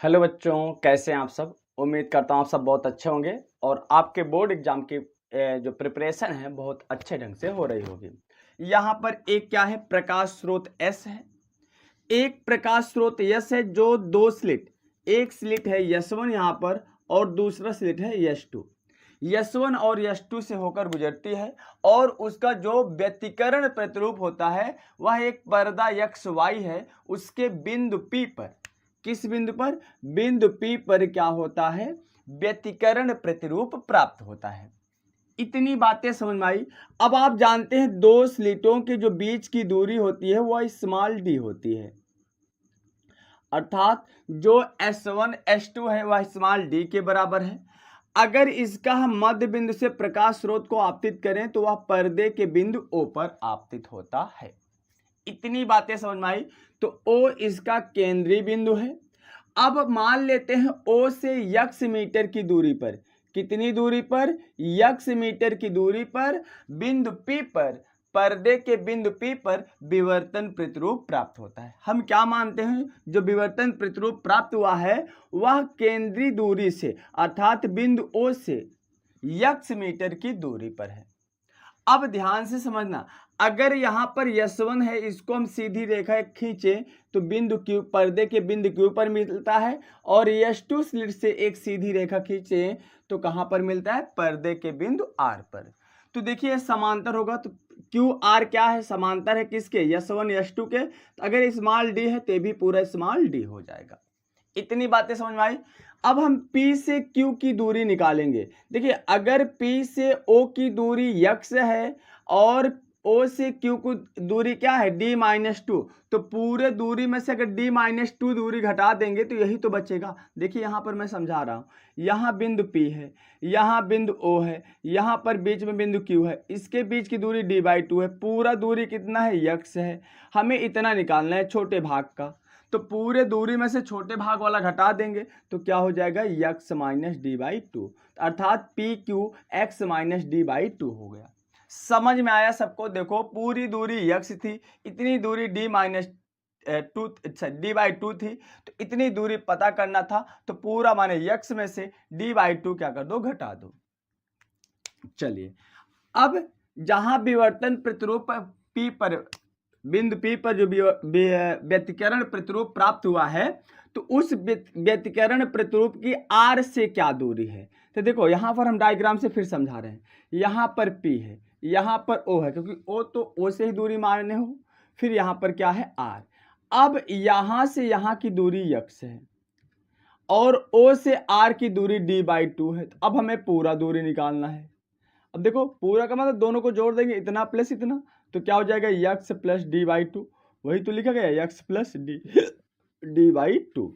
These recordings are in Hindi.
हेलो बच्चों, कैसे हैं आप सब। उम्मीद करता हूँ आप सब बहुत अच्छे होंगे और आपके बोर्ड एग्जाम की जो प्रिपरेशन है बहुत अच्छे ढंग से हो रही होगी। यहाँ पर एक क्या है, प्रकाश स्रोत एस है, एक प्रकाश स्रोत यस है जो दो स्लिट, एक स्लिट है यस1 यहाँ पर और दूसरा स्लिट है यस2। यस1 और यस2 से होकर गुजरती है और उसका जो व्यतिकरण प्रतिरूप होता है वह एक पर्दा यक्स वाई है। उसके बिंदु P पर, किस बिंदु पर, बिंदु P पर क्या होता है, व्यतिकरण प्रतिरूप प्राप्त होता है। इतनी बातें समझ में आई। अब आप जानते हैं दो स्लिटों के जो बीच की दूरी होती है वह स्मॉल डी होती है, अर्थात जो S1 S2 है वह स्मॉल डी के बराबर है। अगर इसका हम मध्य बिंदु से प्रकाश स्रोत को आपतित करें तो वह पर्दे के बिंदु O पर आपतित होता है। इतनी बातें समझ में आई। तो O इसका केंद्रीय बिंदु है। अब मान लेते हैं O से यक्स मीटर की दूरी पर, कितनी दूरी पर, यक्स मीटर की दूरी पर बिंदु P पर, पर्दे के बिंदु P पर विवर्तन प्रतिरूप प्राप्त होता है। हम क्या मानते हैं, जो विवर्तन प्रतिरूप प्राप्त हुआ है वह केंद्रीय दूरी से अर्थात बिंदु O से यक्स मीटर की दूरी पर है। अब ध्यान से समझना, अगर यहां पर यस1 है, इसको हम सीधी रेखा खींचे तो बिंदु Q, पर्दे के बिंदु Q पर मिलता है, और यस2 स्लिट से एक सीधी रेखा खींचे तो कहां पर मिलता है, पर्दे के बिंदु R पर। तो देखिए समांतर होगा, तो QR क्या है, समांतर है किसके, यस1 यस2 के। तो अगर स्मॉल डी है तो भी पूरा स्मॉल डी हो जाएगा। इतनी बातें समझ में आई। अब हम P से Q की दूरी निकालेंगे। देखिए अगर P से O की दूरी यक्स है और O से Q की दूरी क्या है, D-2, तो पूरे दूरी में से अगर D-2 दूरी घटा देंगे तो यही तो बचेगा। देखिए यहाँ पर मैं समझा रहा हूँ, यहाँ बिंदु P है, यहाँ बिंदु O है, यहाँ पर बीच में बिंदु Q है, इसके बीच की दूरी D/2 है, पूरा दूरी कितना है, यक्स है। हमें इतना निकालना है छोटे भाग का, तो पूरे दूरी में से छोटे भाग वाला घटा देंगे तो क्या हो जाएगा, यक्स माइनस D/2, अर्थात PQ x माइनस D/2 हो गया। समझ में आया सबको। देखो पूरी दूरी यक्स थी, इतनी दूरी D/2 थी, तो इतनी दूरी पता करना था, तो पूरा माने यक्स में से D/2 क्या कर दो, घटा दो। चलिए अब जहां विवर्तन प्रतिरूप P पर, बिंदु P पर जो व्यतिकरण प्रतिरूप प्राप्त हुआ है, तो उस व्यतिकरण प्रतिरूप की R से क्या दूरी है। तो देखो यहां पर हम डायग्राम से फिर समझा रहे हैं, यहां पर P है, यहां पर O है, क्योंकि O तो O से ही दूरी मारने हो, फिर यहां पर क्या है, R। अब यहां से यहां की दूरी यक्स है और O से R की दूरी D/2 है। तो अब हमें पूरा दूरी निकालना है। अब देखो पूरा का मतलब दोनों को जोड़ देंगे, इतना प्लस इतना, तो क्या हो जाएगा, यक्स प्लस D/2, वही तो लिखा गया, यक्स प्लस D/2।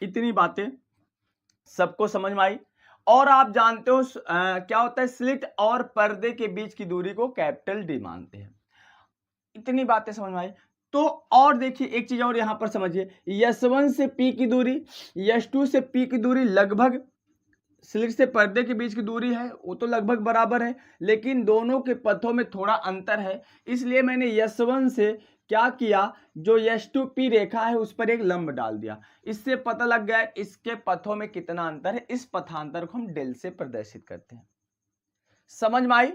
इतनी बातें सबको समझ में आई। और आप जानते हो क्या होता है, स्लिट और पर्दे के बीच की दूरी को कैपिटल D मानते हैं। इतनी बातें समझ में आई। तो और देखिए एक चीज और यहां पर समझिए, यस1 से P की दूरी, यस2 से P की दूरी लगभग, स्लिट से पर्दे के बीच की दूरी है वो तो लगभग बराबर है, लेकिन दोनों के पथों में थोड़ा अंतर है। इसलिए मैंने यस1 से क्या किया, जो यस2P रेखा है उस पर एक लंब डाल दिया। इससे पता लग गया इसके पथों में कितना अंतर है। इस पथांतर को हम डेल से प्रदर्शित करते हैं। समझ में आई।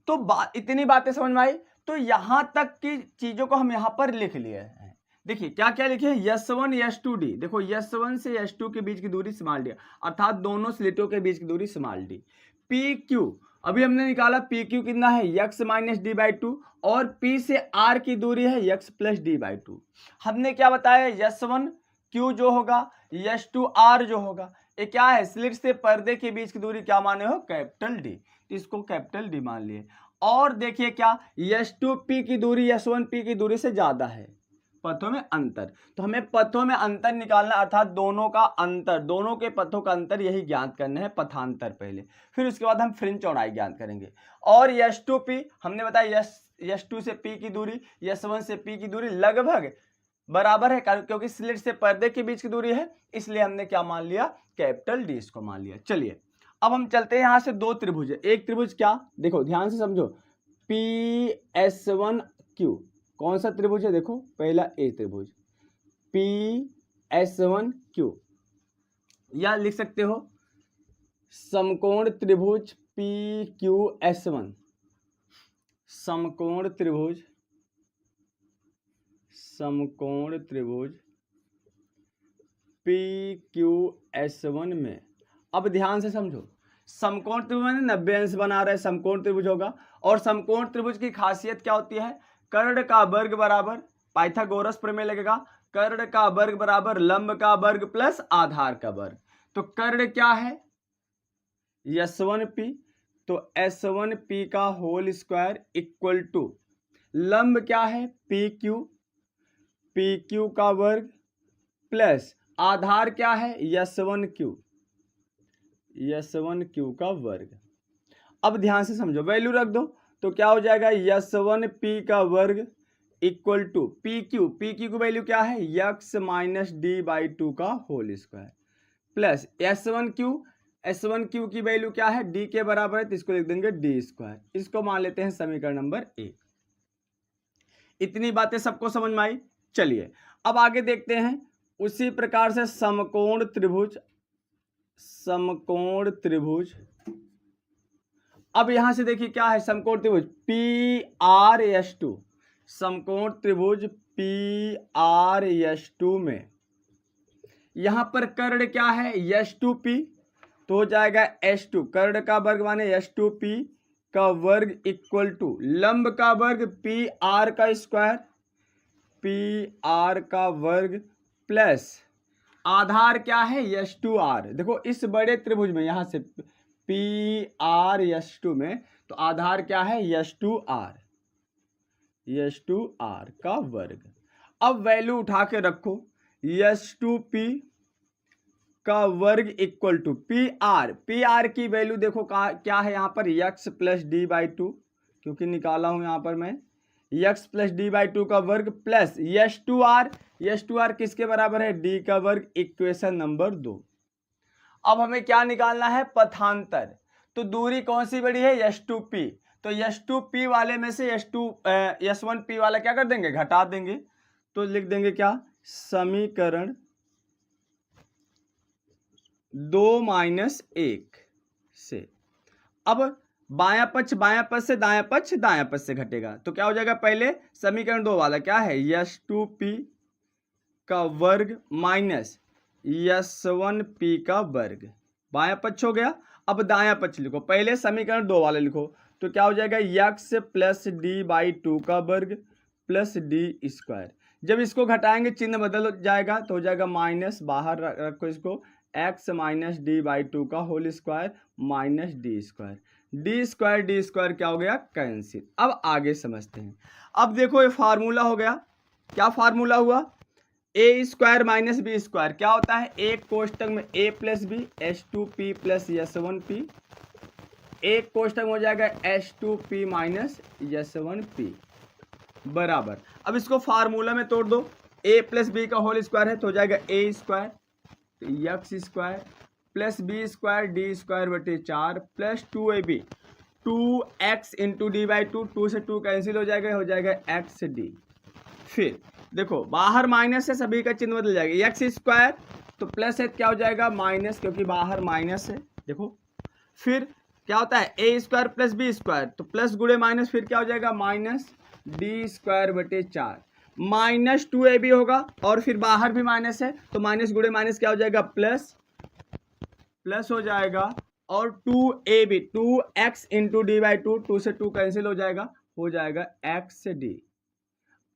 तो इतनी बातें समझ में आई। तो यहां तक की चीजों को हम यहां पर लिख लिए हैं। देखिए क्या क्या लिखे, यस1 यस2D। देखो यस1 से यस2 के बीच की दूरी स्मॉल डी, अर्थात दोनों स्लिटों के बीच की दूरी स्मॉल डी। PQ अभी हमने निकाला, PQ कितना है, यक्स माइनस D/2, और P से R की दूरी है यक्स प्लस D/2। हमने क्या बताया, यस1Q जो होगा, यस2R जो होगा, ये क्या है, स्लिट से पर्दे के बीच की दूरी क्या माने हो, कैपिटल D, तो इसको कैपिटल D मान लिए। और देखिए क्या, यस2P की दूरी यस1P की दूरी से ज्यादा है, पथों में अंतर, तो हमें पथों में अंतर निकालना, अर्थात दोनों का अंतर, दोनों के पथों का अंतर यही ज्ञात करना है, पथांतर पहले, फिर उसके बाद हम फ्रिंज चौड़ाई ज्ञात करेंगे। और यस2P हमने बताया, यस2 से P की दूरी, यस1 से P की दूरी लगभग बराबर है, क्योंकि स्लिट से पर्दे के बीच की दूरी है, इसलिए हमने क्या मान लिया, कैपिटल D इसको मान लिया। चलिए अब हम चलते हैं, यहां से दो त्रिभुज है, एक त्रिभुज क्या, देखो ध्यान से समझो, PS1Q कौन सा त्रिभुज है, देखो पहला A त्रिभुज, PS1Q, या लिख सकते हो समकोण त्रिभुज PQS1, समकोण त्रिभुज PQS1 में। अब ध्यान से समझो, समकोण त्रिभुज में 90 अंश बना रहे समकोण त्रिभुज होगा, और समकोण त्रिभुज की खासियत क्या होती है, कर्ण का वर्ग बराबर, पाइथागोरस प्रमेय लगेगा, कर्ण का वर्ग बराबर लंब का वर्ग प्लस आधार का वर्ग। तो कर्ण क्या है S1P, तो S1P का होल स्क्वायर इक्वल टू लंब क्या है PQ का वर्ग प्लस आधार क्या है S1Q का वर्ग। अब ध्यान से समझो, वैल्यू रख दो तो क्या हो जाएगा S1P का वर्ग इक्वल टू PQ की वैल्यू क्या है x माइनस d/2 का होल स्क्वायर प्लस S1Q की वैल्यू क्या है d के बराबर है, तो इसको लिख देंगे d²। इसको मान लेते हैं समीकरण नंबर 1। इतनी बातें सबको समझ में आई। चलिए अब आगे देखते हैं, उसी प्रकार से समकोण त्रिभुज। अब यहां से देखिए क्या है समकोण त्रिभुज PRS2, समकोण त्रिभुज PRS2 में यहां पर कर्ण क्या है S2P, तो हो जाएगा S2 कर्ण का वर्ग माने S2P का वर्ग इक्वल टू लंब का वर्ग PR का स्क्वायर, PR का वर्ग प्लस आधार क्या है S2R। देखो इस बड़े त्रिभुज में यहां से PRS2 में तो आधार क्या है S2R का वर्ग। अब वैल्यू उठा के रखो, S2P का वर्ग इक्वल टू PR की वैल्यू देखो क्या है यहाँ पर x प्लस d/2, क्योंकि निकाला हूं यहाँ पर मैं x प्लस d/2 का वर्ग प्लस S2R किसके बराबर है d का वर्ग, इक्वेशन नंबर 2। अब हमें क्या निकालना है पथांतर, तो दूरी कौन सी बड़ी है S2P, तो S2P वाले में से S1P वाला क्या कर देंगे घटा देंगे, तो लिख देंगे क्या समीकरण 2-1 से। अब बायां पक्ष से दायां पक्ष से घटेगा, तो क्या हो जाएगा पहले समीकरण 2 वाला क्या है S2P का वर्ग माइनस S1P का वर्ग, बायां पक्ष हो गया। अब दायां पक्ष लिखो, पहले समीकरण 2 वाला लिखो, तो क्या हो जाएगा x प्लस d/2 का वर्ग प्लस d²। जब इसको घटाएंगे चिन्ह बदल जाएगा, तो हो जाएगा माइनस, बाहर रखो इसको, x माइनस d/2 का होल स्क्वायर माइनस d² क्या हो गया कैंसिल। अब आगे समझते हैं। अब देखो ये फार्मूला हो गया, क्या फार्मूला हुआ a² माइनस b², क्या होता है एक कोष्टक में a plus B S2P plus S1P, एक कोष्टक में हो जाएगा S2P माइनस S1P बराबर। अब इसको फार्मूला में तोड़ दो, a प्लस बी का होल स्क्वायर है तो हो जाएगा a² x² plus b² d²/4 plus 2ab 2x into d/2, 2 से 2 कैंसिल हो जाएगा xd। फिर देखो बाहर माइनस है, सभी का चिन्ह बदल जाएगा, x² तो प्लस है क्या हो जाएगा माइनस, क्योंकि बाहर माइनस है। देखो फिर क्या होता है a² प्लस b², तो प्लस गुणे माइनस, फिर क्या हो जाएगा माइनस d²/4 माइनस 2ab होगा, और फिर बाहर भी माइनस है तो माइनस गुणे माइनस क्या हो जाएगा प्लस हो जाएगा, और 2ab 2x इंटू d/2, 2 से 2 कैंसिल हो जाएगा xd।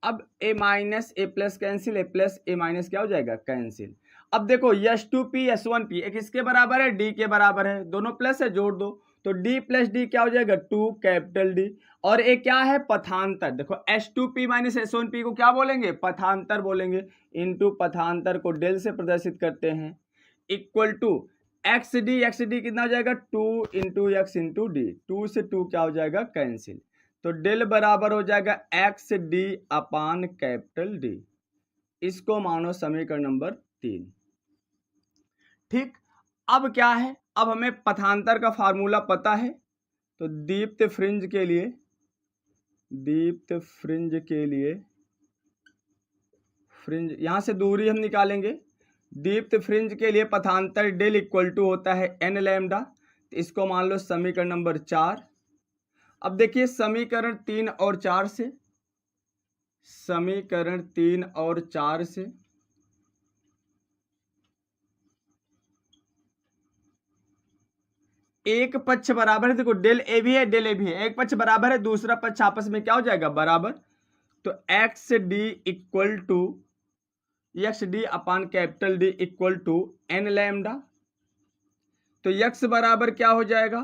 अब a minus a plus cancel, a plus a minus क्या हो जाएगा कैंसिल। अब देखो S2P S1P एक इसके बराबर है d के बराबर है, दोनों प्लस है जोड़ दो, तो d प्लस d क्या हो जाएगा 2 कैपिटल D, और एक क्या है पथांतर। देखो S2P माइनस S1P को क्या बोलेंगे पथांतर बोलेंगे, इंटू पथांतर को डेल से प्रदर्शित करते हैं इक्वल टू xd कितना हो जाएगा 2 इंटू x इंटू डी, 2 से 2 क्या हो जाएगा कैंसिल, तो डेल बराबर हो जाएगा xd अपान कैपिटल D। इसको मानो समीकरण नंबर 3। ठीक, अब क्या है, अब हमें पथांतर का फार्मूला पता है, तो दीप्त फ्रिंज के लिए फ्रिंज यहां से दूरी हम निकालेंगे, दीप्त फ्रिंज के लिए पथांतर डेल इक्वल टू होता है n लैम्डा। तो इसको मान लो समीकरण नंबर 4। अब देखिए समीकरण 3 और 4 से, समीकरण 3 और 4 से एक पक्ष बराबर है, देखो डेल ए भी है डेल ए भी है, एक पक्ष बराबर है, दूसरा पक्ष आपस में क्या हो जाएगा बराबर। तो x d equal to x d upon capital D equal to n lambda. तो यक्स बराबर क्या हो जाएगा,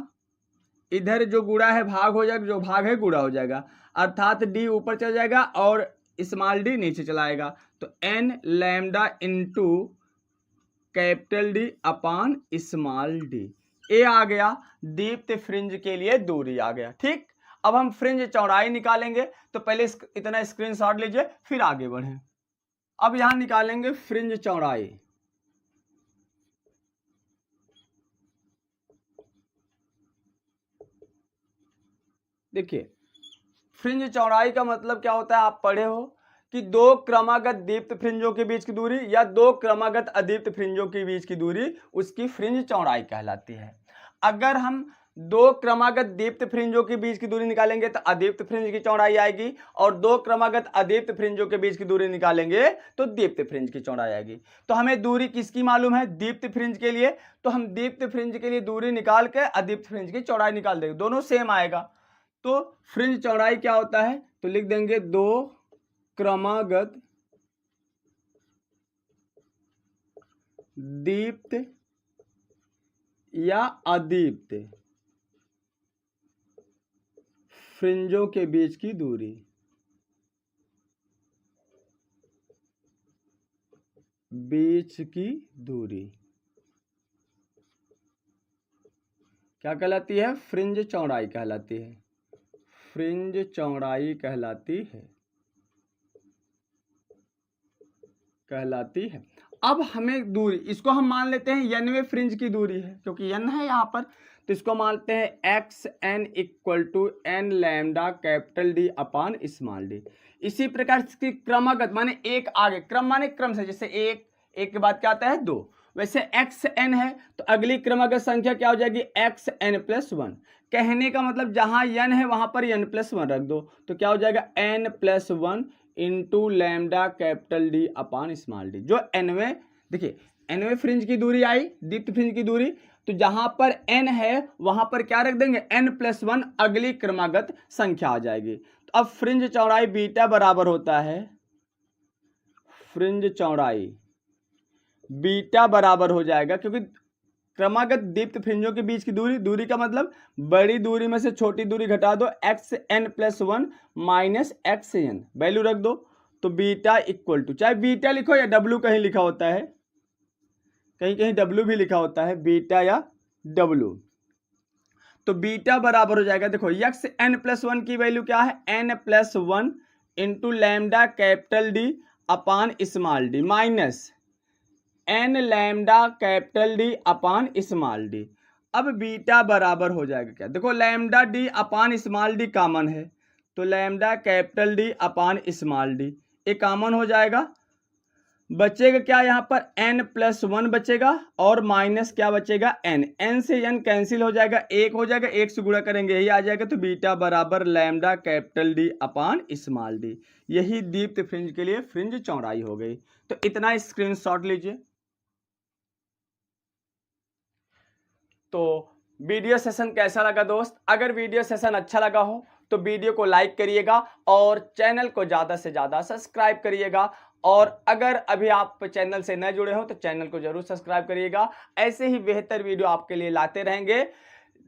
इधर जो गुणा है भाग हो जाएगा, जो भाग है गुणा हो जाएगा, अर्थात डी ऊपर चला जाएगा और स्मॉल डी नीचे चला आएगा। तो N lambda into capital D upon small D. ए आ गया दीप्त फ्रिंज के लिए दूरी आ गया। ठीक, अब हम फ्रिंज चौड़ाई निकालेंगे, तो पहले इतना स्क्रीनशॉट लीजिए फिर आगे बढ़ें। अब यहां निकालेंगे फ्रिंज चौड़ाई। देखिए फ्रिंज चौड़ाई का मतलब क्या होता है, आप पढ़े हो कि दो क्रमागत दीप्त फ्रिंजों के बीच की दूरी या दो क्रमागत अदीप्त फ्रिंजों के बीच की दूरी उसकी फ्रिंज चौड़ाई कहलाती है। अगर हम दो क्रमागत दीप्त फ्रिंजों के बीच की दूरी निकालेंगे तो अदीप्त फ्रिंज की चौड़ाई आएगी, और दो क्रमागत अदीप्त फ्रिंजों के बीच की दूरी निकालेंगे तो दीप्त फ्रिंज की चौड़ाई आएगी। तो हमें दूरी किसकी मालूम है, दीप्त फ्रिंज के लिए, तो हम दीप्त फ्रिंज के लिए दूरी निकाल के अदीप्त फ्रिंज की चौड़ाई निकाल देंगे, दोनों सेम आएगा। तो फ्रिंज चौड़ाई क्या होता है, तो लिख देंगे दो क्रमागत दीप्त या अदीप्त फ्रिंजों के बीच की दूरी, बीच की दूरी क्या कहलाती है, फ्रिंज चौड़ाई कहलाती है, फ्रिंज चौड़ाई कहलाती है। अब हमें दूरी, इसको हम मान लेते हैं n फ्रिंज की दूरी है, क्योंकि n है यहाँ पर, तो इसको मानते हैं x n equal to n lambda capital D upon small d. इसी प्रकार इसकी क्रमागत माने एक आगे, क्रम माने क्रम से, जैसे एक के बाद क्या आता है दो, वैसे एक्स एन है तो अगली क्रमागत संख्या क्या हो जाएगी एक्स एन प्लस वन। कहने का मतलब जहां n है वहां पर n प्लस वन रख दो, तो क्या हो जाएगा n plus one into lambda capital D upon small D. जो nवें, देखिए nवें फ्रिंज की दूरी आई, दीप्त फ्रिंज की दूरी, तो जहां पर n है वहां पर क्या रख देंगे n प्लस वन, अगली क्रमागत संख्या आ जाएगी। तो अब फ्रिंज चौड़ाई बीटा बराबर होता है, फ्रिंज चौड़ाई बीटा बराबर हो जाएगा, क्योंकि क्रमागत दीप्त फ्रिंजों के बीच की दूरी का मतलब बड़ी दूरी में से छोटी दूरी घटा दो, x n plus one minus x n, value रख दो, तो बीटा इक्वल टू, चाहे बीटा लिखो या डब्ल्यू कहीं लिखा होता है, कहीं कहीं डब्ल्यू भी लिखा होता है, बीटा या डब्ल्यू, तो बीटा बराबर हो जाएगा, देखो एक्स एन प्लस वन की वैल्यू क्या है n plus one into lambda capital D upon small d minus n lambda capital D upon small d. अब बीटा बराबर हो जाएगा क्या, देखो lambda d upon small d common है, तो lambda capital D upon small d ये कॉमन हो जाएगा, बचेगा क्या यहाँ पर n प्लस वन बचेगा और माइनस क्या बचेगा n से n कैंसिल हो जाएगा, एक हो जाएगा, एक से गुणा करेंगे यही आ जाएगा, तो बीटा बराबर lambda capital D upon small D. यही दीप्त फ्रिंज के लिए फ्रिंज चौड़ाई हो गई। तो इतना स्क्रीनशॉट लीजिए। तो वीडियो सेशन कैसा लगा दोस्त, अगर वीडियो सेशन अच्छा लगा हो तो वीडियो को लाइक करिएगा और चैनल को ज़्यादा से ज़्यादा सब्सक्राइब करिएगा, और अगर अभी आप चैनल से न जुड़े हो तो चैनल को जरूर सब्सक्राइब करिएगा। ऐसे ही बेहतर वीडियो आपके लिए लाते रहेंगे।